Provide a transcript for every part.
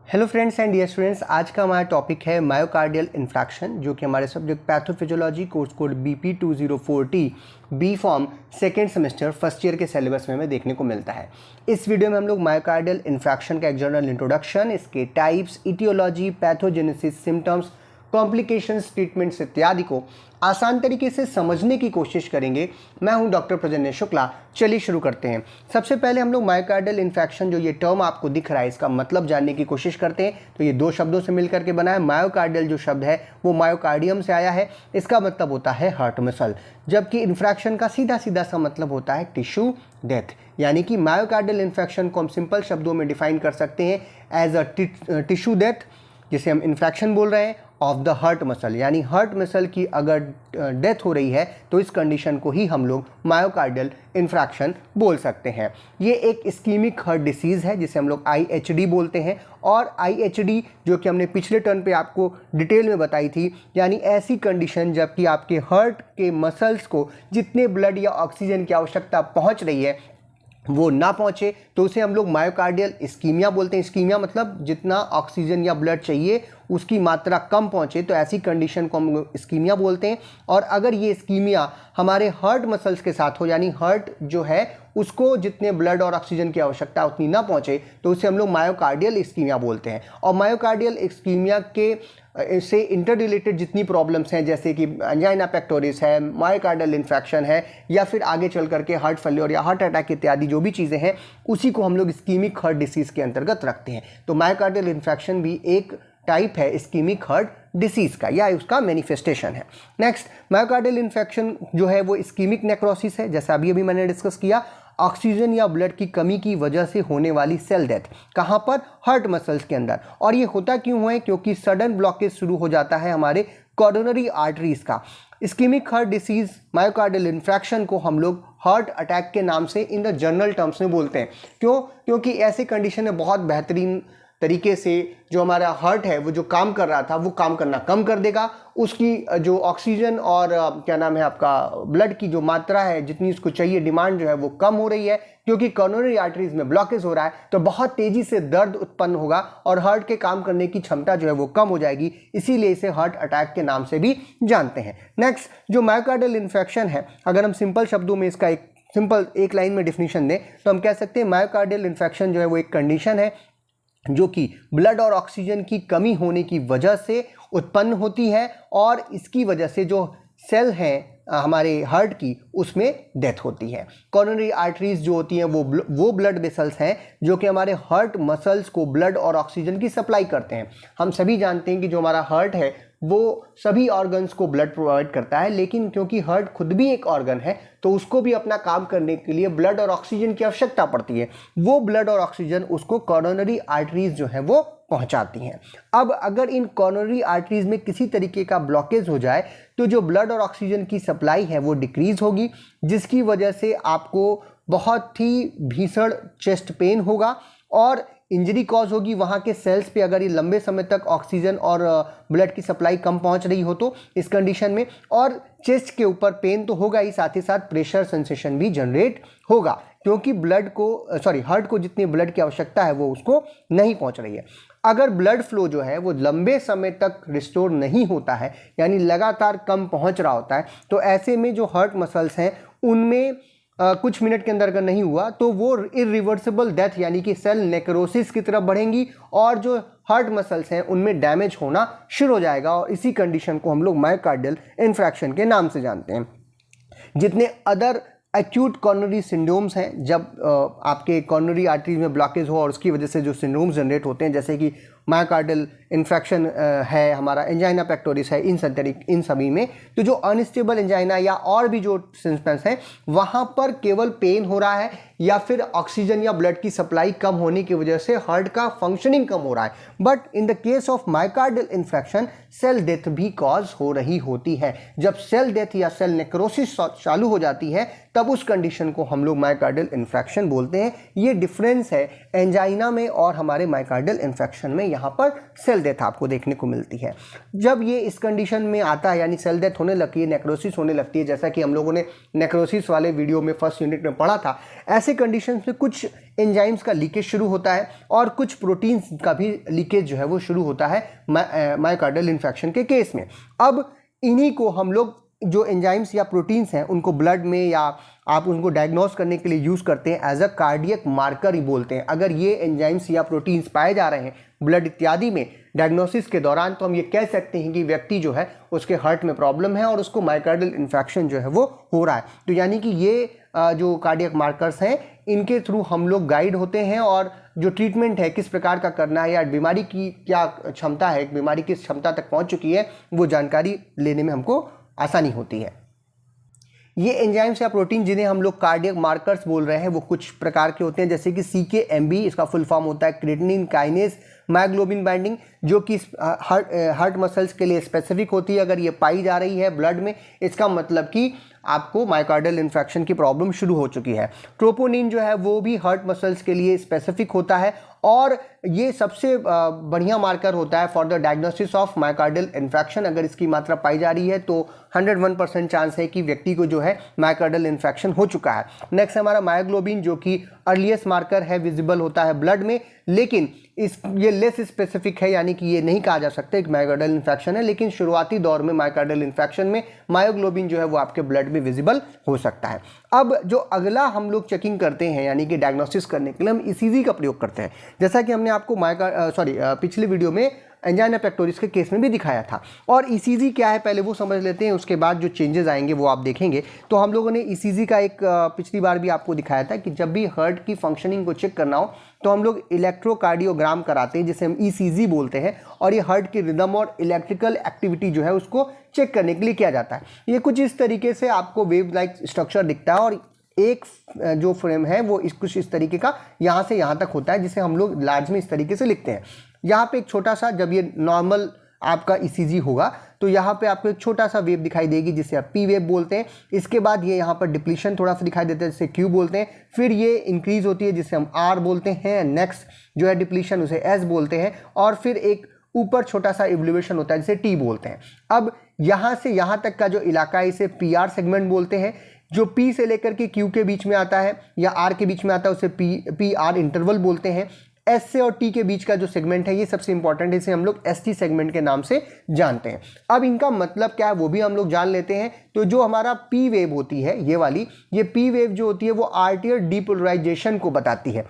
Hello friends and dear students, आज का हमारा टॉपिक है मायोकार्डियल इन्फ्रैक्शन, जो कि हमारे subject pathophysiology course code BP2040 B pharm second semester first year के सिलेबस में हमें देखने को मिलता है। इस वीडियो में हम लोग मायोकार्डियल इन्फ्रैक्शन का एक जनरल इंट्रोडक्शन, इसके types, etiology, pathogenesis, symptoms, complications, treatments इत्यादि को आसान तरीके से समझने की कोशिश करेंगे। मैं हूं डॉक्टर प्रजन्य शुक्ला। चलिए शुरू करते हैं। सबसे पहले हम लोग मायोकार्डियल इन्फेक्शन, जो ये टर्म आपको दिख रहा है, इसका मतलब जानने की कोशिश करते हैं। तो ये दो शब्दों से मिलकर के बना है। मायोकार्डियल जो शब्द है वो मायोकार्डियम से आया है, इसका मतलब होता है हार्ट मसल, जबकि इन्फ्रैक्शन का सीधा सीधा सा मतलब होता है टिश्यू डेथ। यानी कि मायोकार्डियल इन्फेक्शन को हम सिंपल शब्दों में डिफाइन कर सकते हैं एज अ टिश्यू डेथ, जिसे हम इन्फ्रैक्शन बोल रहे हैं, ऑफ द हार्ट मसल। यानी हार्ट मसल की अगर डेथ हो रही है तो इस कंडीशन को ही हम लोग मायोकार्डियल इन्फ्रैक्शन बोल सकते हैं। ये एक इस्कीमिक हार्ट डिसीज़ है जिसे हम लोग IHD बोलते हैं। और IHD जो कि हमने पिछले टर्न पे आपको डिटेल में बताई थी, यानी ऐसी कंडीशन जबकि आपके हार्ट के मसल्स को जितने ब्लड या ऑक्सीजन की आवश्यकता पहुंच रही है वो ना पहुंचे, तो उसे हम लोग मायोकार्डियल इस्कीमिया बोलते हैं। इस्कीमिया मतलब जितना ऑक्सीजन या ब्लड चाहिए उसकी मात्रा कम पहुंचे, तो ऐसी कंडीशन को हम इस्कीमिया बोलते हैं। और अगर ये इस्कीमिया हमारे हार्ट मसल्स के साथ हो, यानी हार्ट जो है उसको जितने ब्लड और ऑक्सीजन की आवश्यकता उतनी ना पहुंचे, तो उसे हम लोग मायोकार्डियल इस्कीमिया बोलते हैं। और मायोकार्डियल इस्कीमिया के से इंटर रिलेटेड जितनी प्रॉब्लम्स हैं, जैसे कि एंजाइना पेक्टोरिस है, मायोकार्डियल इन्फेक्शन है, या फिर आगे चल करके हार्ट फेल्योर या हार्ट अटैक इत्यादि जो भी चीज़ें हैं, उसी को हम लोग इस्कीमिक हार्ट डिसीज़ के अंतर्गत रखते हैं। तो मायोकार्डियल इन्फेक्शन भी एक टाइप है इस्कीमिक हार्ट डिसीज़ का, या उसका मैनिफेस्टेशन है। नेक्स्ट, मायोकार्डियल इन्फेक्शन जो है वो इस्कीमिक नेक्रोसिस है, जैसा अभी मैंने डिस्कस किया। ऑक्सीजन या ब्लड की कमी की वजह से होने वाली सेल डेथ, कहाँ पर? हार्ट मसल्स के अंदर। और ये होता क्यों है? क्योंकि सडन ब्लॉकेज शुरू हो जाता है हमारे कोरोनरी आर्टरीज का। Ischaemic heart disease myocardial infarction को हम लोग हार्ट अटैक के नाम से इन द जनरल टर्म्स में बोलते हैं। क्यों? क्योंकि ऐसी कंडीशन में बहुत बेहतरीन तरीके से जो हमारा हार्ट है वो जो काम कर रहा था वो काम करना कम कर देगा। उसकी जो ऑक्सीजन और क्या नाम है आपका ब्लड की जो मात्रा है, जितनी उसको चाहिए, डिमांड जो है वो कम हो रही है, क्योंकि कोरोनरी आर्टरीज में ब्लॉकेज हो रहा है। तो बहुत तेजी से दर्द उत्पन्न होगा और हार्ट के काम करने की क्षमता जो है वो कम हो जाएगी। इसीलिए इसे हार्ट अटैक के नाम से भी जानते हैं। नेक्स्ट, जो मायोकार्डियल इन्फेक्शन है, अगर हम सिंपल शब्दों में इसका एक लाइन में डिफिनीशन दें तो हम कह सकते हैं मायोकार्डियल इन्फेक्शन जो है वो एक कंडीशन है जो कि ब्लड और ऑक्सीजन की कमी होने की वजह से उत्पन्न होती है, और इसकी वजह से जो सेल हैं हमारे हार्ट की, उसमें डेथ होती है। कोरोनरी आर्टरीज जो होती हैं वो ब्लड वेसल्स हैं जो कि हमारे हार्ट मसल्स को ब्लड और ऑक्सीजन की सप्लाई करते हैं। हम सभी जानते हैं कि जो हमारा हार्ट है वो सभी ऑर्गन्स को ब्लड प्रोवाइड करता है, लेकिन क्योंकि हार्ट खुद भी एक ऑर्गन है तो उसको भी अपना काम करने के लिए ब्लड और ऑक्सीजन की आवश्यकता पड़ती है। वो ब्लड और ऑक्सीजन उसको कोरोनरी आर्टरीज जो है वो पहुंचाती हैं। अब अगर इन कोरोनरी आर्टरीज में किसी तरीके का ब्लॉकेज हो जाए तो जो ब्लड और ऑक्सीजन की सप्लाई है वो डिक्रीज होगी, जिसकी वजह से आपको बहुत ही भीषण चेस्ट पेन होगा और इंजरी कॉज होगी वहाँ के सेल्स पे, अगर ये लंबे समय तक ऑक्सीजन और ब्लड की सप्लाई कम पहुँच रही हो तो इस कंडीशन में। और चेस्ट के ऊपर पेन तो होगा ही, साथ ही साथ प्रेशर सेंसेशन भी जनरेट होगा, क्योंकि हार्ट को जितनी ब्लड की आवश्यकता है वो उसको नहीं पहुँच रही है। अगर ब्लड फ्लो जो है वो लंबे समय तक रिस्टोर नहीं होता है, यानी लगातार कम पहुँच रहा होता है, तो ऐसे में जो हार्ट मसल्स हैं उनमें कुछ मिनट के अंदर अगर नहीं हुआ तो वो इरिवर्सिबल डेथ यानी कि सेल नेक्रोसिस की तरफ बढ़ेंगी और जो हार्ट मसल्स हैं उनमें डैमेज होना शुरू हो जाएगा। और इसी कंडीशन को हम लोग मायोकार्डियल इन्फ्रैक्शन के नाम से जानते हैं। जितने अदर एक्यूट कॉर्नरी सिंड्रोम्स हैं, जब आपके कॉर्नरी आर्टरी में ब्लॉकेज हो और उसकी वजह से जो सिंड्रोम्स जनरेट होते हैं, जैसे कि मायोकार्डियल इन्फेक्शन है, हमारा एंजाइना पेक्टोरिस है, इन सभी में तो जो अनस्टेबल एंजाइना या और भी जो सिम्पटम्स हैं वहाँ पर केवल पेन हो रहा है या फिर ऑक्सीजन या ब्लड की सप्लाई कम होने की वजह से हार्ट का फंक्शनिंग कम हो रहा है। But in the case of myocardial infection cell death भी कॉज हो रही होती है। जब सेल डेथ या सेल नेक्रोसिस चालू हो जाती है तब उस कंडीशन को हम लोग मायोकार्डियल इन्फेक्शन बोलते हैं। ये डिफरेंस है एंजाइना में और हमारे मायोकार्डियल इन्फेक्शन में। यहाँ पर सेल डेथ आपको देखने को मिलती है। जब ये इस कंडीशन में आता है, यानी सेल डेथ होने लगती है, नेक्रोसिस होने लगती है, जैसा कि हम लोगों ने नेक्रोसिस वाले वीडियो में फर्स्ट यूनिट में पढ़ा था, ऐसे कंडीशंस में कुछ एंजाइम्स का लीकेज शुरू होता है और कुछ प्रोटीन्स का भी लीकेज जो है वो शुरू होता है मायोकार्डियल इन्फेक्शन के केस में। अब इन्हीं को हम लोग जो एंजाइम्स या प्रोटीन्स हैं उनको ब्लड में या आप उनको डायग्नोस करने के लिए यूज़ करते हैं एज अ कार्डियक मार्कर ही बोलते हैं। अगर ये एंजाइम्स या प्रोटीन्स पाए जा रहे हैं ब्लड इत्यादि में डायग्नोसिस के दौरान, तो हम ये कह सकते हैं कि व्यक्ति जो है उसके हार्ट में प्रॉब्लम है और उसको मायोकार्डियल इन्फेक्शन जो है वो हो रहा है। तो यानी कि ये जो कार्डियक मार्कर्स हैं इनके थ्रू हम लोग गाइड होते हैं और जो ट्रीटमेंट है किस प्रकार का करना है या बीमारी की क्या क्षमता है, बीमारी किस क्षमता तक पहुंच चुकी है, वो जानकारी लेने में हमको आसानी होती है। ये एंजाइम्स या प्रोटीन जिन्हें हम लोग कार्डियक मार्कर्स बोल रहे हैं वो कुछ प्रकार के होते हैं, जैसे कि CKMB, इसका फुल फॉर्म होता है क्रेटिनिन काइनेज मायोग्लोबिन बाइंडिंग, जो कि हार्ट मसल्स के लिए स्पेसिफिक होती है। अगर ये पाई जा रही है ब्लड में, इसका मतलब कि आपको मायोकार्डियल इन्फेक्शन की प्रॉब्लम शुरू हो चुकी है। ट्रोपोनिन जो है वो भी हार्ट मसल्स के लिए स्पेसिफिक होता है और ये सबसे बढ़िया मार्कर होता है for the diagnosis of myocardial infection. अगर इसकी मात्रा पाई जा रही है तो 101% चांस है कि व्यक्ति को जो है मायोकार्डियल इन्फेक्शन हो चुका है। नेक्स्ट हमारा मायोग्लोबिन, जो कि अर्लीस्ट मार्कर है, विजिबल होता है ब्लड में, लेकिन ये लेस स्पेसिफिक है, यानी कि ये नहीं कहा जा सकता कि मायोकार्डियल इन्फेक्शन है, लेकिन शुरुआती दौर में मायोकार्डियल इन्फेक्शन में मायोग्लोबिन जो है वो आपके ब्लड में विजिबल हो सकता है। अब जो अगला हम लोग चेकिंग करते हैं यानी कि डायग्नोसिस करने के लिए हम ECG का प्रयोग करते हैं, जैसा कि हमने आपको पिछले वीडियो में एंजाइना पेक्टोरिस के केस में भी दिखाया था। और ECG क्या है पहले वो समझ लेते हैं, उसके बाद जो चेंजेस आएंगे वो आप देखेंगे। तो हम लोगों ने ECG का एक पिछली बार भी आपको दिखाया था कि जब भी हार्ट की फंक्शनिंग को चेक करना हो तो हम लोग इलेक्ट्रोकार्डियोग्राम कराते हैं, जिसे हम ECG बोलते हैं, और ये हार्ट की रिदम और इलेक्ट्रिकल एक्टिविटी जो है उसको चेक करने के लिए किया जाता है। ये कुछ इस तरीके से आपको वेव लाइक स्ट्रक्चर दिखता है और एक जो फ्रेम है वो कुछ इस तरीके का यहाँ से यहाँ तक होता है, जिसे हम लोग लार्ज में इस तरीके से लिखते हैं। यहाँ पे एक छोटा सा, जब ये नॉर्मल आपका ECG होगा तो यहाँ पे आपको एक छोटा सा वेव दिखाई देगी जिसे आप P वेव बोलते हैं। इसके बाद ये यहाँ पर डिप्लीशन थोड़ा सा दिखाई देता है जिसे Q बोलते हैं, फिर ये इंक्रीज होती है जिसे हम R बोलते हैं, नेक्स्ट जो है डिप्लीशन उसे S बोलते हैं, और फिर एक ऊपर छोटा सा इवोल्यूशन होता है जिसे T बोलते हैं। अब यहाँ से यहाँ तक का जो इलाका है इसे PR सेगमेंट बोलते हैं। जो P से लेकर के Q के बीच में आता है या R के बीच में आता है उसे PR इंटरवल बोलते हैं। S से और T के बीच का जो सेगमेंट है ये सबसे इंपॉर्टेंट है, इसे हम लोग ST सेगमेंट के नाम से जानते हैं। अब इनका मतलब क्या है वो भी हम लोग जान लेते हैं। तो जो हमारा P वेव होती है ये वाली, ये P वेव जो होती है वो आर्टियल डीपोलराइजेशन को बताती है।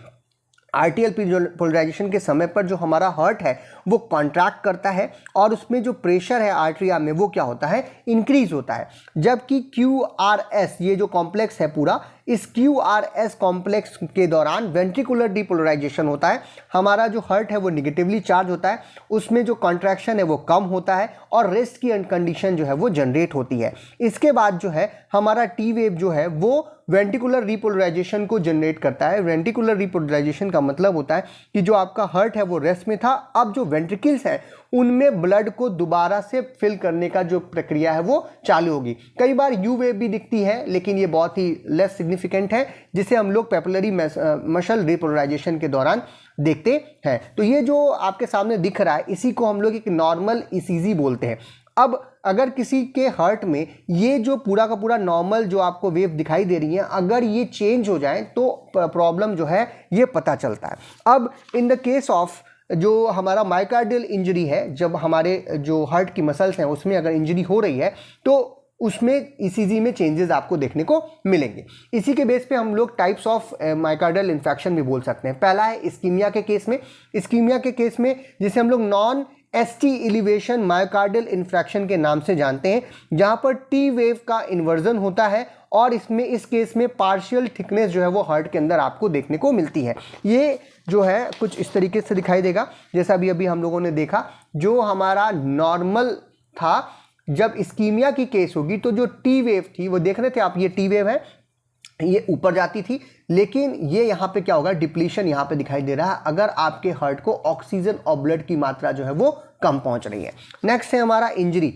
आर्टियल पोलराइजेशन के समय पर जो हमारा हार्ट है वो कॉन्ट्रैक्ट करता है और उसमें जो प्रेशर है आर्टरिया में वो क्या होता है, इंक्रीज होता है। जबकि QRS ये जो कॉम्प्लेक्स है पूरा, इस QRS कॉम्प्लेक्स के दौरान वेंट्रिकुलर डीपोलराइजेशन होता है। हमारा जो हार्ट है वो निगेटिवली चार्ज होता है, उसमें जो कॉन्ट्रैक्शन है वो कम होता है और रेस्ट की कंडीशन जो है वो जनरेट होती है। इसके बाद जो है हमारा T वेव जो है वो वेंट्रिकुलर रिपोलराइजेशन को जनरेट करता है। वेंट्रिकुलर रिपोलराइजेशन का मतलब होता है कि जो आपका हार्ट है वो रेस्ट में था, अब जो वेंट्रिकल्स हैं उनमें ब्लड को दोबारा से फिल करने का जो प्रक्रिया है वो चालू होगी। कई बार यू वेव भी दिखती है लेकिन ये बहुत ही लेस सिग्निफिकेंट है, जिसे हम लोग पेपिलरी मसल रिपोलराइजेशन के दौरान देखते हैं। तो ये जो आपके सामने दिख रहा है इसी को हम लोग एक नॉर्मल ECG बोलते हैं। अब अगर किसी के हार्ट में ये जो पूरा का पूरा नॉर्मल जो आपको वेव दिखाई दे रही है, अगर ये चेंज हो जाए तो प्रॉब्लम जो है ये पता चलता है। अब इन द केस ऑफ जो हमारा मायोकार्डियल इंजरी है, जब हमारे जो हार्ट की मसल्स हैं उसमें अगर इंजरी हो रही है तो उसमें ECG में चेंजेस आपको देखने को मिलेंगे। इसी के बेस पे हम लोग टाइप्स ऑफ मायोकार्डियल इन्फेक्शन भी बोल सकते हैं। पहला है इस्कीमिया के केस में। इस्कीमिया के केस में जिसे हम लोग non ST elevation myocardial infection के नाम से जानते हैं, जहां पर T वेव का इन्वर्जन होता है और इसमें इस केस में पार्शियल थिकनेस जो है वो हार्ट के अंदर आपको देखने को मिलती है। ये जो है कुछ इस तरीके से दिखाई देगा जैसा अभी हम लोगों ने देखा। जो हमारा नॉर्मल था, जब इस्कीमिया की केस होगी तो जो T वेव थी वो देख रहे थे आप, ये T वेव है, ये ऊपर जाती थी, लेकिन ये यहाँ पे क्या होगा, डिप्लीशन यहाँ पे दिखाई दे रहा है अगर आपके हार्ट को ऑक्सीजन और ब्लड की मात्रा जो है वो कम पहुँच रही है। नेक्स्ट है हमारा इंजरी,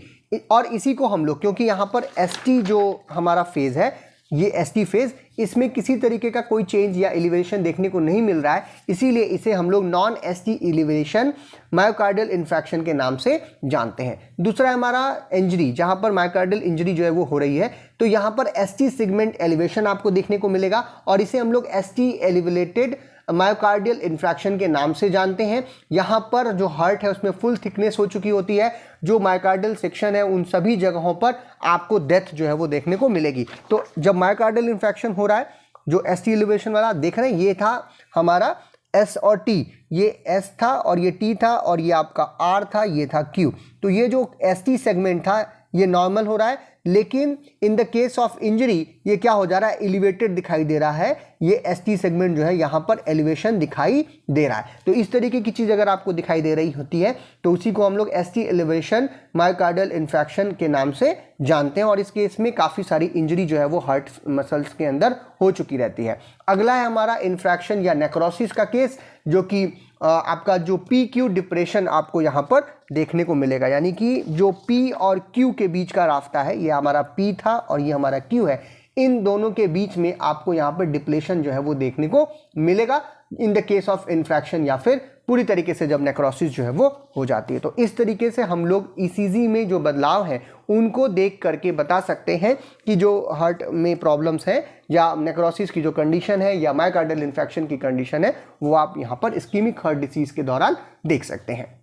और इसी को हम लोग, क्योंकि यहाँ पर ST जो हमारा फेज है ये एसटी फेज, इसमें किसी तरीके का कोई चेंज या एलिवेशन देखने को नहीं मिल रहा है, इसीलिए इसे हम लोग non ST elevation myocardial infarction के नाम से जानते हैं। दूसरा है हमारा इंजरी, जहां पर मायोकार्डियल इंजरी जो है वो हो रही है, तो यहां पर एसटी सेगमेंट एलिवेशन आपको देखने को मिलेगा और इसे हम लोग एसटी एलिवेटेड मायोकार्डियल इन्फ्रैक्शन के नाम से जानते हैं। यहाँ पर जो हार्ट है उसमें फुल थिकनेस हो चुकी होती है, जो मायोकार्डियल सेक्शन है उन सभी जगहों पर आपको डेथ जो है वो देखने को मिलेगी। तो जब मायोकार्डियल इन्फ्रैक्शन हो रहा है, जो एसटी एलिवेशन वाला देख रहे हैं, ये था हमारा एस और टी, ये एस था और ये टी था और ये आपका आर था, ये था क्यू। तो ये जो एसटी सेगमेंट था ये नॉर्मल हो रहा है, लेकिन इन द केस ऑफ इंजरी ये क्या हो जा रहा है, एलिवेटेड दिखाई दे रहा है। ये एसटी सेगमेंट जो है यहाँ पर एलिवेशन दिखाई दे रहा है। तो इस तरीके की चीज़ अगर आपको दिखाई दे रही होती है तो उसी को हम लोग एसटी एलिवेशन मायोकार्डियल इन्फ्रैक्शन के नाम से जानते हैं और इस केस में काफ़ी सारी इंजरी जो है वो हार्ट मसल्स के अंदर हो चुकी रहती है। अगला है हमारा इन्फ्रैक्शन या नेक्रोसिस का केस, जो कि आपका जो पी क्यू डिप्रेशन आपको यहाँ पर देखने को मिलेगा, यानी कि जो पी और क्यू के बीच का रास्ता है, ये हमारा पी था और ये हमारा क्यू है, इन दोनों के बीच में आपको यहाँ पर डिप्लेशन जो है वो देखने को मिलेगा इन द केस ऑफ इन्फ्रैक्शन या फिर पूरी तरीके से जब नेक्रोसिस जो है वो हो जाती है। तो इस तरीके से हम लोग ईसीजी में जो बदलाव हैं उनको देख करके बता सकते हैं कि जो हार्ट में प्रॉब्लम्स हैं या नेक्रोसिस की जो कंडीशन है या मायोकार्डियल इन्फेक्शन की कंडीशन है वो आप यहाँ पर इस्कीमिक हार्ट डिसीज के दौरान देख सकते हैं।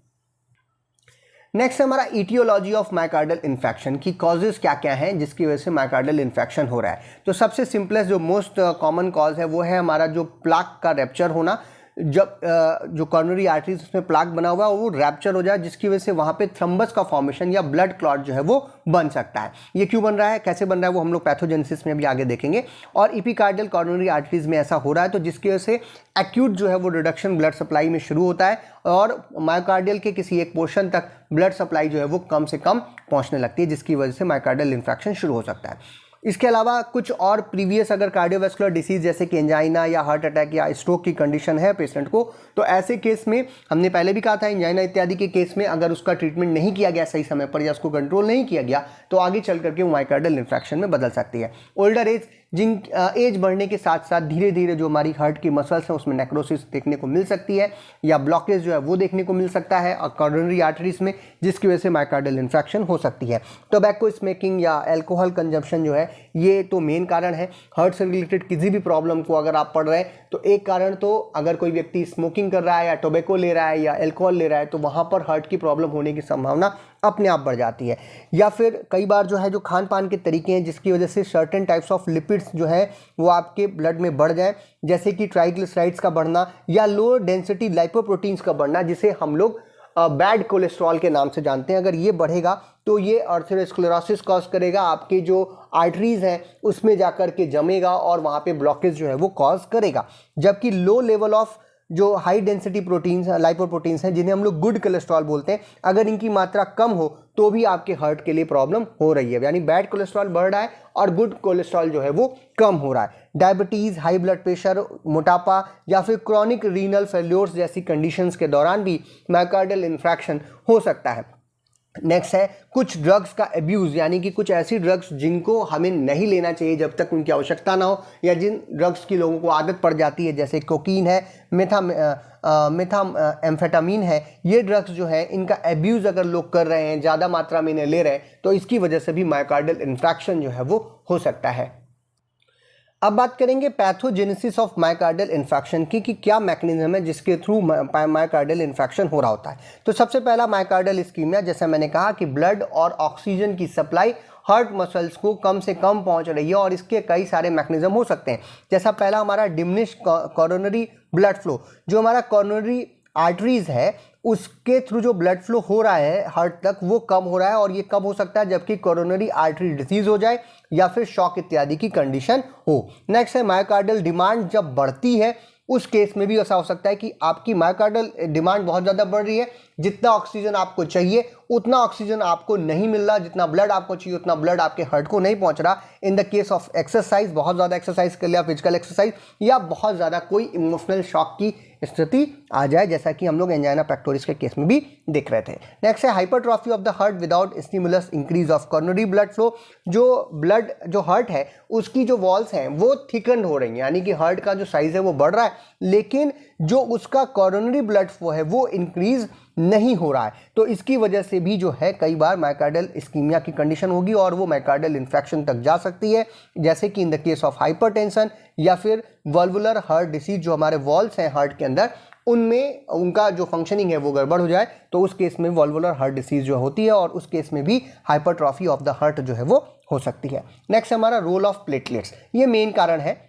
नेक्स्ट है हमारा ईटियोलॉजी ऑफ मायोकार्डियल इन्फेक्शन की कॉजेज क्या क्या हैं जिसकी वजह से मायोकार्डियल इन्फेक्शन हो रहा है। तो सबसे सिंपलेस्ट जो मोस्ट कॉमन कॉज है वो है हमारा जो प्लाक का रैप्चर होना। जब जो कॉर्नरी आर्टरीज उसमें प्लाक बना हुआ है वो रैप्चर हो जाए, जिसकी वजह से वहाँ पे थ्रम्बस का फॉर्मेशन या ब्लड क्लॉट जो है वो बन सकता है। ये क्यों बन रहा है, कैसे बन रहा है, वो हम लोग पैथोजेनेसिस में भी आगे देखेंगे। और इपिकार्डियल कॉर्नरी आर्टरीज में ऐसा हो रहा है तो जिसकी वजह से एक्यूट जो है वो रिडक्शन ब्लड सप्लाई में शुरू होता है और मायोकार्डियल के किसी एक पोर्शन तक ब्लड सप्लाई जो है वो कम से कम पहुँचने लगती है, जिसकी वजह से मायोकार्डियल इन्फेक्शन शुरू हो सकता है। इसके अलावा कुछ और प्रीवियस अगर कार्डियोवैस्कुलर डिसीज जैसे कि एंजाइना या हार्ट अटैक या स्ट्रोक की कंडीशन है पेशेंट को, तो ऐसे केस में हमने पहले भी कहा था एंजाइना इत्यादि के केस में अगर उसका ट्रीटमेंट नहीं किया गया सही समय पर या उसको कंट्रोल नहीं किया गया तो आगे चल करके वो मायोकार्डियल इन्फेक्शन में बदल सकती है। ओल्डर एज, जिन एज बढ़ने के साथ साथ धीरे धीरे जो हमारी हार्ट की मसल्स हैं उसमें नेक्रोसिस देखने को मिल सकती है या ब्लॉकेज जो है वो देखने को मिल सकता है और कॉर्नरी आर्टरीज में, जिसकी वजह से मायोकार्डियल इन्फेक्शन हो सकती है। टोबैको स्मोकिंग या अल्कोहल कंजम्पशन जो है ये तो मेन कारण है। हार्ट से रिलेटेड किसी भी प्रॉब्लम को अगर आप पढ़ रहे हैं तो एक कारण तो अगर कोई व्यक्ति स्मोकिंग कर रहा है या टोबैको ले रहा है या अल्कोहल ले रहा है तो वहाँ पर हार्ट की प्रॉब्लम होने की संभावना अपने आप बढ़ जाती है। या फिर कई बार जो है जो खान पान के तरीके हैं जिसकी वजह से सर्टेन टाइप्स ऑफ लिपिड्स जो है वो आपके ब्लड में बढ़ जाए, जैसे कि ट्राइग्लिसराइड्स का बढ़ना या लो डेंसिटी लाइपोप्रोटीन्स का बढ़ना, जिसे हम लोग बैड कोलेस्ट्रॉल के नाम से जानते हैं। अगर ये बढ़ेगा तो ये अर्थेरोस्क्लेरोसिस कॉज करेगा, आपके जो आर्टरीज हैं उसमें जाकर के जमेगा और वहाँ पे ब्लॉकेज जो है वो कॉज करेगा। जबकि लो लेवल ऑफ जो हाई डेंसिटी प्रोटीन्स लाइपोप्रोटीन्स हैं जिन्हें हम लोग गुड कोलेस्ट्रॉल बोलते हैं, अगर इनकी मात्रा कम हो तो भी आपके हार्ट के लिए प्रॉब्लम हो रही है, यानी बैड कोलेस्ट्रॉल बढ़ रहा है और गुड कोलेस्ट्रॉल जो है वो कम हो रहा है। डायबिटीज़, हाई ब्लड प्रेशर, मोटापा या फिर क्रॉनिक रीनल फेल्योर्स जैसी कंडीशंस के दौरान भी मायोकार्डियल इन्फेक्शन हो सकता है। नेक्स्ट है कुछ ड्रग्स का एब्यूज़, यानी कि कुछ ऐसी ड्रग्स जिनको हमें नहीं लेना चाहिए जब तक उनकी आवश्यकता ना हो, या जिन ड्रग्स की लोगों को आदत पड़ जाती है जैसे कोकीन है, मेथाम्फेटामीन है। ये ड्रग्स जो है इनका एब्यूज़ अगर लोग कर रहे हैं, ज़्यादा मात्रा में इन्हें ले रहे हैं, तो इसकी वजह से भी मायोकार्डियल इन्फेक्शन जो है वो हो सकता है। अब बात करेंगे पैथोजेनेसिस ऑफ मायोकार्डियल इन्फेक्शन की कि क्या मैकेनिज्म है जिसके थ्रू मायोकार्डियल इन्फेक्शन हो रहा होता है। तो सबसे पहला मायोकार्डियल इस्कीमिया, जैसे मैंने कहा कि ब्लड और ऑक्सीजन की सप्लाई हार्ट मसल्स को कम से कम पहुंच रही है और इसके कई सारे मैकेनिज्म हो सकते हैं। जैसा पहला हमारा डिमिनिश कॉरोनरी ब्लड फ्लो, जो हमारा कॉरोनरी आर्टरीज है उसके थ्रू जो ब्लड फ्लो हो रहा है हार्ट तक वो कम हो रहा है, और ये कब हो सकता है, जबकि कोरोनरी आर्टरी डिसीज हो जाए या फिर शॉक इत्यादि की कंडीशन हो। नेक्स्ट है मायोकार्डियल डिमांड जब बढ़ती है, उस केस में भी ऐसा हो सकता है कि आपकी मायोकार्डियल डिमांड बहुत ज़्यादा बढ़ रही है जितना ऑक्सीजन आपको चाहिए उतना ऑक्सीजन आपको नहीं मिल रहा, जितना ब्लड आपको चाहिए उतना ब्लड आपके हार्ट को नहीं पहुंच रहा। इन द केस ऑफ एक्सरसाइज, बहुत ज़्यादा एक्सरसाइज कर लिया, फिजिकल एक्सरसाइज, या बहुत ज़्यादा कोई इमोशनल शॉक की स्थिति आ जाए, जैसा कि हम लोग एंजाइना पेक्टोरिस के केस में भी देख रहे थे। नेक्स्ट है hypertrophy of the heart without stimulus, increase of coronary blood flow. जो हार्ट है उसकी जो वॉल्स हैं वो थिकन हो रही हैं, यानी कि हार्ट का जो साइज है वो बढ़ रहा है, लेकिन जो उसका कॉर्नरी ब्लड फ्लो है वो इंक्रीज नहीं हो रहा है। तो इसकी वजह से भी जो है कई बार मायोकार्डियल इस्कीमिया की कंडीशन होगी और वो मायोकार्डियल इन्फेक्शन तक जा सकती है, जैसे कि इन द केस ऑफ हाइपरटेंशन या फिर वल्वुलर हार्ट डिसीज। जो हमारे वॉल्स हैं हार्ट के अंदर उनमें उनका जो फंक्शनिंग है वो गड़बड़ हो जाए, तो उस केस में वल्वुलर हार्ट डिसीज जो होती है और उस केस में भी हाइपरट्रॉफी ऑफ द हार्ट जो है वो हो सकती है। नेक्स्ट हमारा रोल ऑफ प्लेटलेट्स, ये मेन कारण है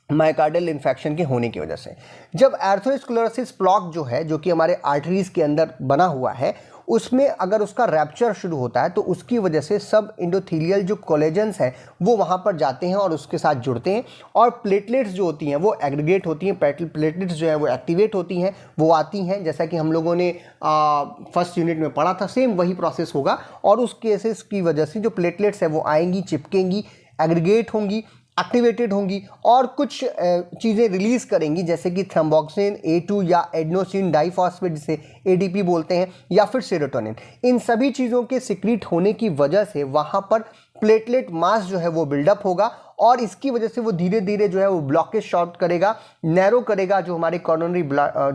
मायोकार्डियल इन्फेक्शन के होने की वजह से। जब एर्थरोस्क्लेरोसिस प्लॉक जो है, जो कि हमारे आर्टरीज के अंदर बना हुआ है, उसमें अगर उसका रैप्चर शुरू होता है तो उसकी वजह से सब इंडोथीलियल जो कोलेजन्स हैं वो वहाँ पर जाते हैं और उसके साथ जुड़ते हैं, और प्लेटलेट्स जो होती हैं वो एग्रीगेट होती हैं, प्लेटलेट्स जो है वो एक्टिवेट होती हैं, वो आती हैं, जैसा कि हम लोगों ने फर्स्ट यूनिट में पढ़ा था, सेम वही प्रोसेस होगा। और उस केसेस की वजह से जो प्लेटलेट्स है वो आएंगी, चिपकेंगी, एग्रीगेट होंगी, एक्टिवेटेड होंगी और कुछ चीज़ें रिलीज करेंगी, जैसे कि थ्रोम्बोक्सिन A2 या एडेनोसिन डाइफॉस्फेट, जिसे ADP बोलते हैं, या फिर सेरोटोनिन। इन सभी चीज़ों के सिक्रीट होने की वजह से वहाँ पर प्लेटलेट मास जो है वो बिल्डअप होगा और इसकी वजह से वो धीरे धीरे जो है वो ब्लॉकेज शॉर्ट करेगा, नैरो करेगा जो हमारी कॉर्नरी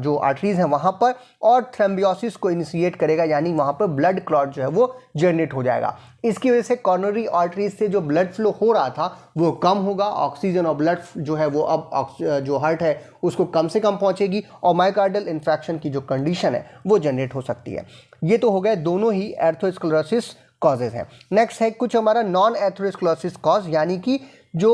जो आर्टरीज हैं वहाँ पर, और थ्रोम्बोसिस को इनिशिएट करेगा, यानी वहाँ पर ब्लड क्लॉट जो है वो जनरेट हो जाएगा। इसकी वजह से कॉर्नरी आर्टरीज से जो ब्लड फ्लो हो रहा था वो कम होगा, ऑक्सीजन और ब्लड जो है वो अब जो हार्ट है उसको कम से कम पहुँचेगी और मायोकार्डियल इन्फेक्शन की जो कंडीशन है वो जनरेट हो सकती है। ये तो हो गए दोनों ही एर्थरोस्क्लेरोसिस कॉजेज हैं। नेक्स्ट है कुछ हमारा नॉन एर्थरोस्क्लेरोसिस कॉज, यानी कि जो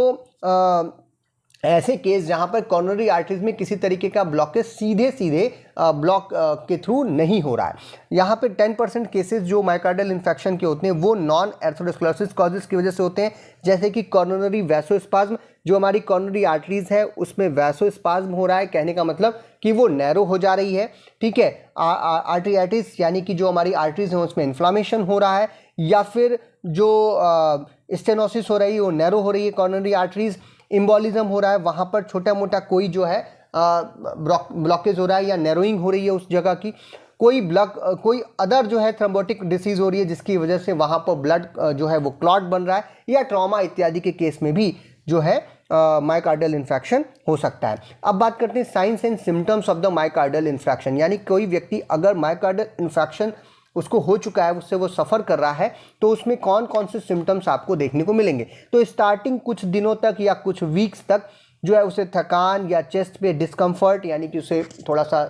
ऐसे केस जहां पर कॉर्नरी आर्टरीज में किसी तरीके का ब्लॉकेज सीधे ब्लॉक के थ्रू नहीं हो रहा है। यहाँ पे 10% केसेस जो मायोकार्डियल इन्फेक्शन के होते हैं वो नॉन एर्थरोस्क्लेरोसिस कॉजेज की वजह से होते हैं, जैसे कि कॉर्नरी वैसोस्पाज्म। जो हमारी कॉर्नरी आर्टरीज है उसमें वैसोस्पाज्म हो रहा है, कहने का मतलब कि वो नैरो हो जा रही है, ठीक है। आर्टरीआइटिस यानी कि जो हमारी आर्टरीज हैं उसमें इन्फ्लामेशन हो रहा है, या फिर जो स्टेनोसिस हो रही है वो नैरो हो रही है कॉर्नरी आर्टरीज, एम्बोलिज्म हो रहा है, वहाँ पर छोटा मोटा कोई जो है ब्लॉकेज हो रहा है या नैरोइंग हो रही है उस जगह की, कोई अदर जो है थ्रोम्बोटिक डिसीज हो रही है जिसकी वजह से वहाँ पर ब्लड जो है वो क्लॉट बन रहा है, या ट्रॉमा इत्यादि के केस में भी जो है मायोकार्डियल इन्फेक्शन हो सकता है। अब बात करते हैं science and symptoms of the myocardial infection, यानी कोई व्यक्ति अगर मायोकार्डियल इन्फेक्शन उसको हो चुका है, उससे वो सफ़र कर रहा है, तो उसमें कौन कौन से सिम्टम्स आपको देखने को मिलेंगे। तो स्टार्टिंग कुछ दिनों तक या कुछ वीक्स तक जो है उसे थकान या चेस्ट पे डिस्कम्फर्ट, यानी कि उसे थोड़ा सा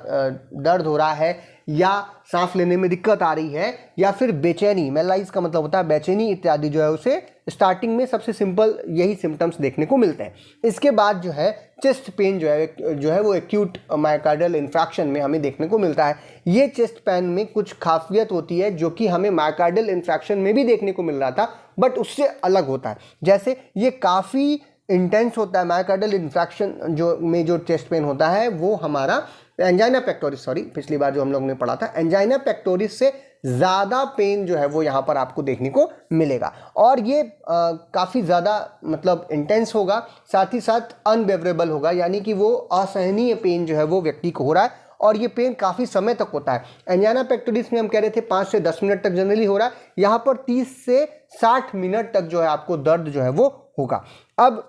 दर्द हो रहा है या सांस लेने में दिक्कत आ रही है, या फिर बेचैनी, मेलाइज का मतलब होता है बेचैनी इत्यादि, जो है उसे स्टार्टिंग में सबसे सिंपल यही सिम्टम्स देखने को मिलते हैं। इसके बाद जो है चेस्ट पेन जो है वो एक्यूट मायोकार्डियल इन्फेक्शन में हमें देखने को मिलता है। ये चेस्ट पेन में कुछ खासियत होती है जो कि हमें मायोकार्डियल इन्फेक्शन में भी देखने को मिल रहा था, बट उससे अलग होता है। जैसे ये काफ़ी इंटेंस होता है मायोकार्डियल इन्फेक्शन जो चेस्ट पेन होता है वो हमारा एंजाइना पेक्टोरिस, पिछली बार जो हम लोग ने पढ़ा था, एंजाइना पेक्टोरिस से ज़्यादा पेन जो है वो यहाँ पर आपको देखने को मिलेगा, और ये काफ़ी ज़्यादा मतलब इंटेंस होगा, साथ ही साथ अनबेवरेबल होगा, यानी कि वो असहनीय पेन जो है वो व्यक्ति को हो रहा है, और ये पेन काफ़ी समय तक होता है। एंजाइना पेक्टोरिस में हम कह रहे थे 5 से 10 मिनट तक जनरली हो रहा है, यहाँ पर 30 से 60 मिनट तक जो है आपको दर्द जो है वो होगा। अब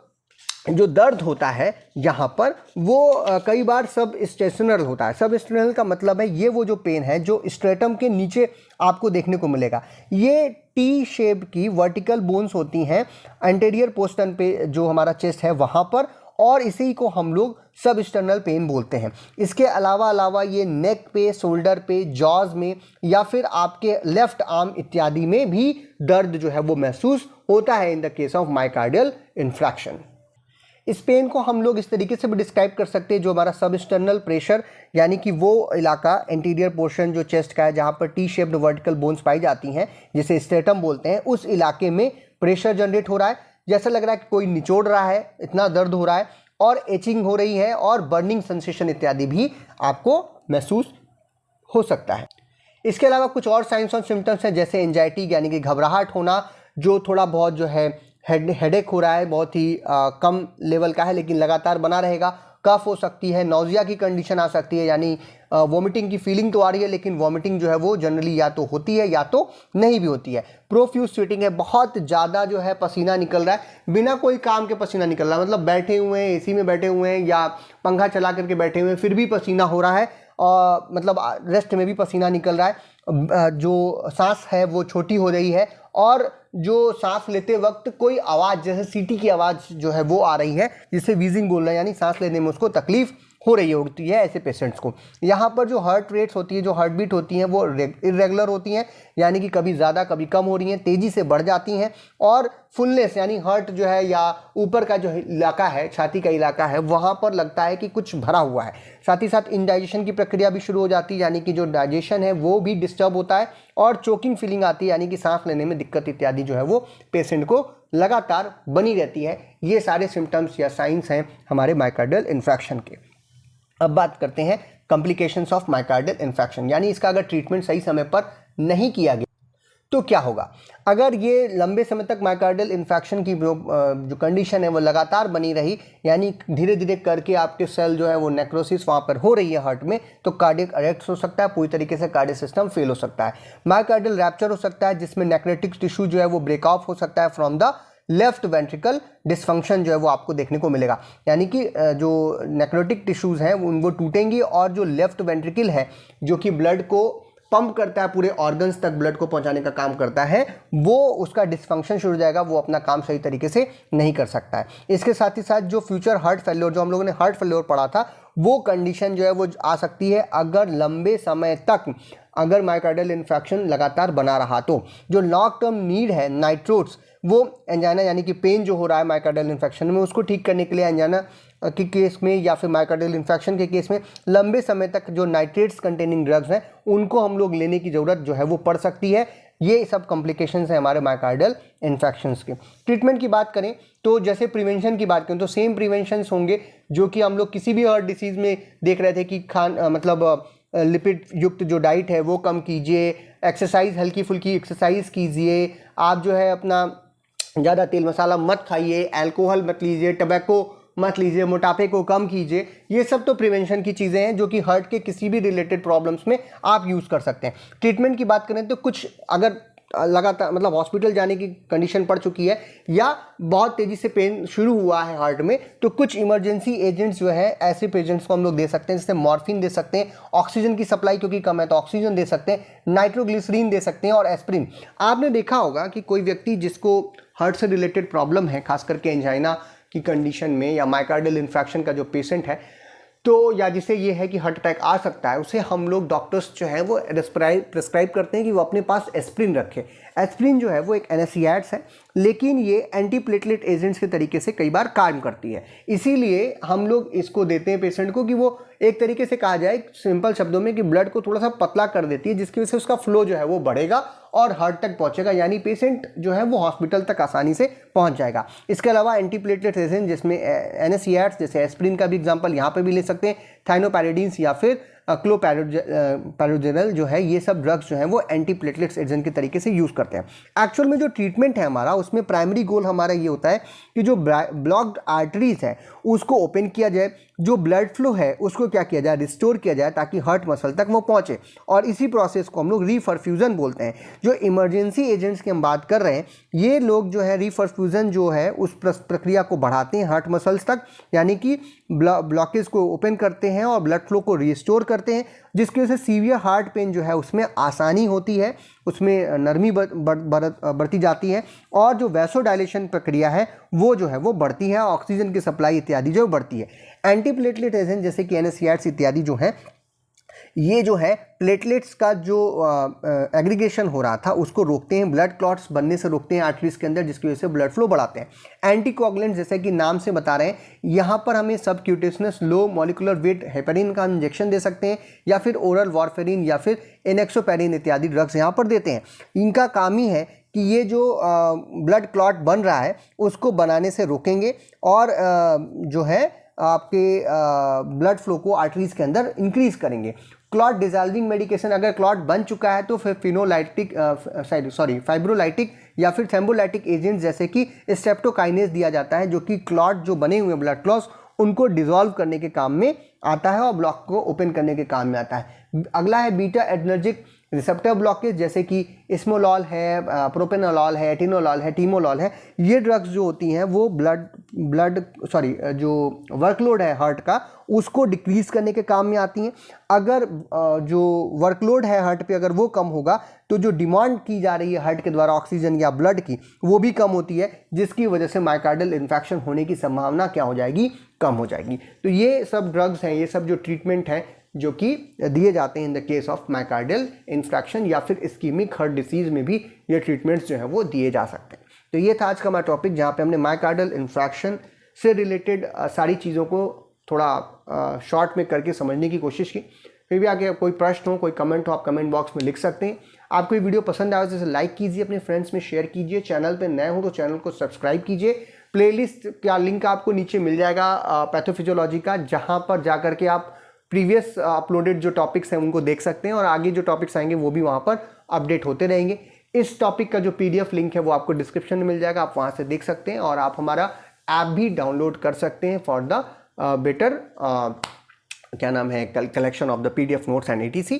जो दर्द होता है यहाँ पर वो कई बार सब स्टेशनल होता है। सब स्टेशनल का मतलब है ये वो जो पेन है जो स्ट्रेटम के नीचे आपको देखने को मिलेगा। ये टी शेप की वर्टिकल बोन्स होती हैं एंटीरियर पोस्टन पे जो हमारा चेस्ट है वहाँ पर, और इसी को हम लोग सब स्टर्नल पेन बोलते हैं। इसके अलावा ये नेक पे, शोल्डर पे, जॉज में, या फिर आपके लेफ्ट आर्म इत्यादि में भी दर्द जो है वो महसूस होता है इन the case of myocardial infection. इस पेन को हम लोग इस तरीके से भी डिस्क्राइब कर सकते हैं, जो हमारा सब स्टर्नल प्रेशर, यानी कि वो इलाका एंटीरियर पोर्शन जो चेस्ट का है जहाँ पर टी शेप्ड वर्टिकल बोन्स पाई जाती हैं जिसे स्ट्रेटम बोलते हैं, उस इलाके में प्रेशर जनरेट हो रहा है, जैसा लग रहा है कि कोई निचोड़ रहा है, इतना दर्द हो रहा है, और एचिंग हो रही है और बर्निंग सेंसेशन इत्यादि भी आपको महसूस हो सकता है। इसके अलावा कुछ और साइंस और सिम्टम्स हैं, जैसे एंजाइटी यानी कि घबराहट होना, जो थोड़ा बहुत जो है हेडेक हो रहा है, बहुत ही कम लेवल का है लेकिन लगातार बना रहेगा। कफ हो सकती है, नौजिया की कंडीशन आ सकती है, यानी वॉमिटिंग की फीलिंग तो आ रही है लेकिन वॉमिटिंग जो है वो जनरली या तो होती है या तो नहीं भी होती है। प्रोफ्यूज स्वेटिंग है, बहुत ज़्यादा जो है पसीना निकल रहा है, बिना कोई काम के पसीना निकल रहा है, मतलब बैठे हुए हैं, एसी में बैठे हुए हैं या पंखा चला करके बैठे हुए हैं फिर भी पसीना हो रहा है, और मतलब रेस्ट में भी पसीना निकल रहा है, जो सांस है वो छोटी हो रही है, और जो सांस लेते वक्त कोई आवाज़ जैसे सीटी की आवाज़ जो है वो आ रही है, जिससे वीजिंग बोल रहा है, यानी सांस लेने में उसको तकलीफ हो रही होती है ऐसे पेशेंट्स को। यहाँ पर जो हार्ट रेट्स होती है, जो हार्ट बीट होती हैं वो इरेगुलर होती हैं, यानी कि कभी ज़्यादा कभी कम हो रही हैं, तेज़ी से बढ़ जाती हैं, और फुलनेस यानी हार्ट जो है या ऊपर का जो इलाका है, छाती का इलाका है, वहाँ पर लगता है कि कुछ भरा हुआ है। साथ ही साथ इंडाइजेशन की प्रक्रिया भी शुरू हो जाती है, यानी कि जो डाइजेशन है वो भी डिस्टर्ब होता है, और चोकिंग फीलिंग आती है, यानी कि सांस लेने में दिक्कत इत्यादि जो है वो पेशेंट को लगातार बनी रहती है। ये सारे सिम्टम्स या साइंस हैं हमारे मायोकार्डियल इन्फेक्शन के। अब बात करते हैं कॉम्प्लिकेशंस ऑफ मायोकार्डियल इन्फेक्शन, यानी इसका अगर ट्रीटमेंट सही समय पर नहीं किया गया तो क्या होगा। अगर ये लंबे समय तक मायोकार्डियल इन्फेक्शन की जो कंडीशन है वो लगातार बनी रही, यानी धीरे धीरे करके आपके सेल जो है वो नेक्रोसिस वहाँ पर हो रही है हार्ट में, तो कार्डियक अरेस्ट हो सकता है, पूरी तरीके से कार्डियक सिस्टम फेल हो सकता है। मायोकार्डियल रैप्चर हो सकता है, जिसमें नेक्रोटिक टिश्यू जो है वो ब्रेक ऑफ हो सकता है from the left ventricle dysfunction जो है वो आपको देखने को मिलेगा, यानी कि जो नेक्रोटिक टिश्यूज़ हैं वो टूटेंगी, और जो लेफ्ट वेंट्रिकल है जो कि ब्लड को पंप करता है, पूरे ऑर्गन्स तक ब्लड को पहुंचाने का काम करता है, वो उसका डिस्फंक्शन शुरू हो जाएगा, वो अपना काम सही तरीके से नहीं कर सकता है। इसके साथ ही साथ जो फ्यूचर हार्ट फेल्योर, जो हम लोगों ने हार्ट फेल्योर पढ़ा था, वो कंडीशन जो है वो आ सकती है अगर लंबे समय तक अगर मायोकार्डियल इन्फेक्शन लगातार बना रहा तो। जो लॉन्ग टर्म नीड है नाइट्रोट्स, वो एंजाइना यानी कि पेन जो हो रहा है मायोकार्डियल इन्फेक्शन में, उसको ठीक करने के लिए एंजाइना के केस में या फिर मायोकार्डियल इन्फेक्शन के केस में लंबे समय तक जो नाइट्रेट्स कंटेनिंग ड्रग्स हैं उनको हम लोग लेने की ज़रूरत जो है वो पड़ सकती है। ये सब कॉम्प्लिकेशंस हैं हमारे मायोकार्डियल इन्फेक्शंस के। ट्रीटमेंट की बात करें तो जैसे प्रिवेंशन की बात करें तो सेम प्रिवेंशंस होंगे जो कि हम लोग किसी भी हार्ट डिसीज़ में देख रहे थे कि मतलब लिपिड युक्त जो डाइट है वो कम कीजिए, एक्सरसाइज हल्की फुल्की एक्सरसाइज कीजिए, आप जो है अपना ज़्यादा तेल मसाला मत खाइए, अल्कोहल मत लीजिए, टबैको मत लीजिए, मोटापे को कम कीजिए। ये सब तो प्रिवेंशन की चीज़ें हैं जो कि हार्ट के किसी भी रिलेटेड प्रॉब्लम्स में आप यूज़ कर सकते हैं। ट्रीटमेंट की बात करें तो कुछ अगर लगातार मतलब हॉस्पिटल जाने की कंडीशन पड़ चुकी है या बहुत तेज़ी से पेन शुरू हुआ है हार्ट में, तो कुछ इमरजेंसी एजेंट्स जो है ऐसे पेशेंट्स को हम लोग दे सकते हैं, जैसे मॉर्फिन दे सकते हैं, ऑक्सीजन की सप्लाई क्योंकि कम है तो ऑक्सीजन दे सकते हैं, नाइट्रोग्लिसरीन दे सकते हैं, और एस्प्रिन। आपने देखा होगा कि कोई व्यक्ति जिसको हार्ट से रिलेटेड प्रॉब्लम है, खास करके एंजाइना की कंडीशन में या मायोकार्डियल इन्फेक्शन का जो पेशेंट है, तो या जिसे ये है कि हार्ट अटैक आ सकता है, उसे हम लोग डॉक्टर्स जो है वो प्रिस्क्राइब करते हैं कि वो अपने पास एस्प्रिन रखे। एस्प्रिन जो है वो एक NSAIDs है, लेकिन ये एंटी प्लेटलेट एजेंट्स के तरीके से कई बार काम करती है, इसीलिए हम लोग इसको देते हैं पेशेंट को कि वो एक तरीके से कहा जाए सिंपल शब्दों में कि ब्लड को थोड़ा सा पतला कर देती है, जिसकी वजह से उसका फ्लो जो है वो बढ़ेगा और हार्ट तक पहुंचेगा, यानी पेशेंट जो है वो हॉस्पिटल तक आसानी से पहुंच जाएगा। इसके अलावा एंटीप्लेटलेट एजेंट जिसमें NSAIDs जैसे एस्प्रिन का भी एग्जांपल यहाँ पे भी ले सकते हैं, थाइनोपैरिडीन्स या फिर क्लोपैरोजेनल जो है, ये सब ड्रग्स जो हैं वो एंटीप्लेटलेट्स एजेंट के तरीके से यूज़ करते हैं। एक्चुअल में जो ट्रीटमेंट है हमारा, उसमें प्राइमरी गोल हमारा ये होता है कि जो ब्लॉक्ड आर्टरीज है उसको ओपन किया जाए, जो ब्लड फ्लो है उसको क्या किया जाए, रिस्टोर किया जाए ताकि हार्ट मसल तक वो पहुंचे, और इसी प्रोसेस को हम लोग रीपरफ्यूजन बोलते हैं। जो इमरजेंसी एजेंट्स की हम बात कर रहे हैं, ये लोग जो है रीपरफ्यूजन जो है उस प्रक्रिया को बढ़ाते हैं हार्ट मसल्स तक, यानी कि ब्लॉकेज को ओपन करते हैं और ब्लड फ्लो को रिस्टोर करते हैं, जिसकी वजह से सीवियर हार्ट पेन जो है उसमें आसानी होती है, उसमें नरमी बढ़ती जाती है, और जो वैसोडाइलेशन प्रक्रिया है वो जो है वो बढ़ती है, ऑक्सीजन की सप्लाई इत्यादि जो बढ़ती है। एंटीप्लेटलेट एजेंट जैसे कि NSAIDs इत्यादि जो है, ये जो है प्लेटलेट्स का जो एग्रीगेशन हो रहा था उसको रोकते हैं, ब्लड क्लॉट्स बनने से रोकते हैं आर्टरीज के अंदर, जिसकी वजह से ब्लड फ्लो बढ़ाते हैं। एंटीकोगुलेंट जैसे कि नाम से बता रहे हैं, यहाँ पर हमें subcutaneous low molecular weight heparin का इंजेक्शन दे सकते हैं, या फिर ओरल वारफेरिन या फिर एनेक्सोपेरिन इत्यादि ड्रग्स यहाँ पर देते हैं। इनका काम ही है कि ये जो ब्लड क्लॉट बन रहा है उसको बनाने से रोकेंगे, और जो है आपके ब्लड फ्लो को आर्टरीज के अंदर इंक्रीज करेंगे। क्लॉट डिजॉल्विंग मेडिकेशन, अगर क्लॉट बन चुका है तो फिर फाइब्रोलाइटिक या फिर थ्रोम्बोलाइटिक एजेंट जैसे कि स्ट्रेप्टोकाइनेज दिया जाता है, जो कि क्लॉट जो बने हुए ब्लड क्लॉट्स उनको डिसॉल्व करने के काम में आता है और ब्लॉक को ओपन करने के काम में आता है। अगला है बीटा एडर्जिक रिसेप्टर ब्लॉकेज, जैसे कि इस्मोलॉल है, प्रोपेनोलॉल है, एटिनोलॉल है, टीमोलॉल है। ये ड्रग्स जो होती हैं वो जो वर्कलोड है हार्ट का उसको डिक्रीज करने के काम में आती हैं। अगर जो वर्कलोड है हार्ट पे अगर वो कम होगा तो जो डिमांड की जा रही है हार्ट के द्वारा ऑक्सीजन या ब्लड की वो भी कम होती है, जिसकी वजह से मायोकार्डियल इन्फेक्शन होने की संभावना क्या हो जाएगी, कम हो जाएगी। तो ये सब ड्रग्स हैं, ये सब जो ट्रीटमेंट हैं जो कि दिए जाते हैं इन the case of myocardial infarction या फिर इस्कीमिक हार्ट डिसीज में भी ये ट्रीटमेंट्स जो है वो दिए जा सकते हैं। तो ये था आज का हमारा टॉपिक, जहाँ पे हमने मायोकार्डियल इन्फ्रैक्शन से रिलेटेड सारी चीज़ों को थोड़ा शॉर्ट में करके समझने की कोशिश की। फिर भी आगे कोई प्रश्न हो, कोई कमेंट हो, आप कमेंट बॉक्स में लिख सकते हैं। आपको ये वीडियो पसंद आया जैसे लाइक कीजिए, अपने फ्रेंड्स में शेयर कीजिए, चैनल पर नए हो तो चैनल को सब्सक्राइब कीजिए। प्लेलिस्ट का लिंक आपको नीचे मिल जाएगा पैथोफिजियोलॉजी का, जहाँ पर जा करके आप प्रीवियस अपलोडेड जो टॉपिक्स हैं उनको देख सकते हैं और आगे जो टॉपिक्स आएंगे वो भी वहाँ पर अपडेट होते रहेंगे। इस टॉपिक का जो PDF लिंक है वो आपको डिस्क्रिप्शन में मिल जाएगा, आप वहाँ से देख सकते हैं और आप हमारा ऐप भी डाउनलोड कर सकते हैं फॉर द बेटर क्या नाम है collection of the PDF notes and ETC।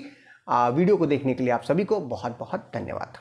Video को देखने के लिए आप सभी को बहुत बहुत धन्यवाद।